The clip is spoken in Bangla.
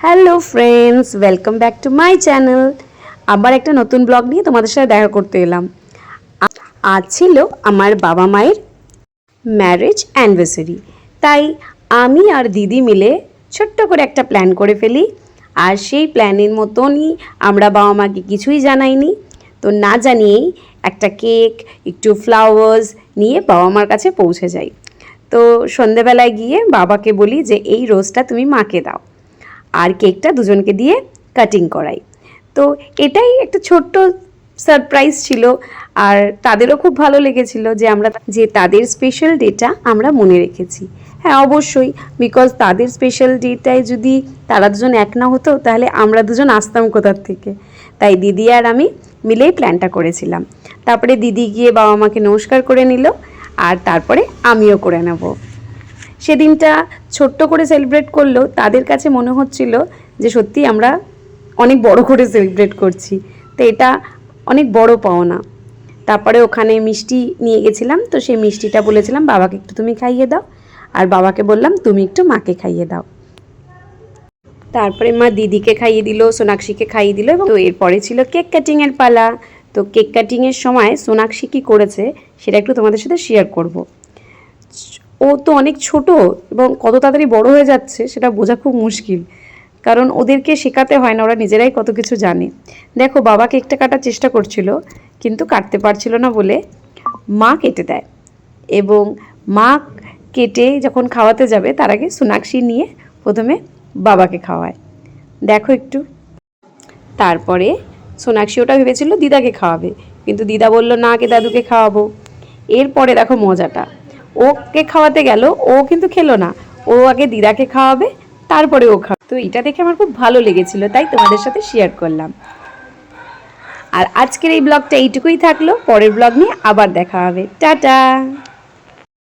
Hello friends, welcome back to my channel. আবার একটা নতুন ব্লগ নিয়ে তোমাদের সাথে দেখা করতে এলাম। আজ ছিল আমার বাবা মায়ের ম্যারেজ অ্যানিভার্সারি, তাই আমি আর দিদি মিলে ছোট্ট করে একটা প্ল্যান করে ফেলি। আর সেই প্ল্যানের মতনই আমরা বাবা মাকে কিছুই জানাইনি, তো না জানিয়েই একটা কেক, একটু ফ্লাওয়ার্স নিয়ে বাবা মার কাছে পৌঁছে যাই। তো সন্ধেবেলায় গিয়ে বাবাকে বলি যে এই রোজটা তুমি মাকে দাও, আর কেকটা দুজনকে দিয়ে কাটিং করাই। তো এটাই একটা ছোট্ট সারপ্রাইজ ছিল, আর তাদেরও খুব ভালো লেগেছিল যে তাদের স্পেশাল ডেটা আমরা মনে রেখেছি। হ্যাঁ, অবশ্যই, বিকজ তাদের স্পেশাল ডেটায় যদি তারা দুজন এক না হতো তাহলে আমরা দুজন আসতাম কোথার থেকে। তাই দিদি আর আমি মিলেই প্ল্যানটা করেছিলাম। তারপরে দিদি গিয়ে বাবা মাকে নমস্কার করে নিল, আর তারপরে আমিও করে নেব। সেদিনটা ছোট্ট করে সেলিব্রেট করলেও তাদের কাছে মনে হচ্ছিল যে সত্যি আমরা অনেক বড় করে সেলিব্রেট করছি। তো এটা অনেক বড় পাওনা। তারপরে ওখানে মিষ্টি নিয়ে গেছিলাম, তো সেই মিষ্টিটা বলেছিলাম বাবাকে একটু তুমি খাইয়ে দাও, আর বাবাকে বললাম তুমি একটু মাকে খাইয়ে দাও। তারপরে মা দিদিকে খাইয়ে দিল, সোনাক্ষীকে খাইয়ে দিল, এবং তো এরপরে ছিল কেক কাটিংয়ের পালা। তো কেক কাটিংয়ের সময় সোনাক্ষী কী করেছে সেটা একটু তোমাদের সাথে শেয়ার করব। ও তো অনেক ছোট এবং কত তাড়াতাড়ি বড় হয়ে যাচ্ছে সেটা বোঝা খুব মুশকিল, কারণ ওদেরকে শেখাতে হয় না, ওরা নিজেরাই কত কিছু জানে। দেখো, বাবা কেকটা কাটার চেষ্টা করছিল কিন্তু কাটতে পারছিল না বলে মা কেটে দেয়, এবং মা কেটে যখন খাওয়াতে যাবে তার আগে সোনাক্ষী নিয়ে প্রথমে বাবাকে খাওয়ায়। দেখো একটু। তারপরে সোনাক্ষী ওটা ভেবেছিল দিদাকে খাওয়াবে, কিন্তু দিদা বলল না, আগে দাদুকে খাওয়াবো। এরপরে দেখো মজাটা, ওকে খাওয়াতে গেল, ও কিন্তু খেলো না, ও আগে দিদাকে খাওয়াবে তারপরে ও খাওয়া। তো এটা দেখে আমার খুব ভালো লেগেছিল, তাই তোমাদের সাথে শেয়ার করলাম। আর আজকের এই ব্লগটা এইটুকুই থাকলো, পরের ব্লগ নিয়ে আবার দেখা হবে। টাটা।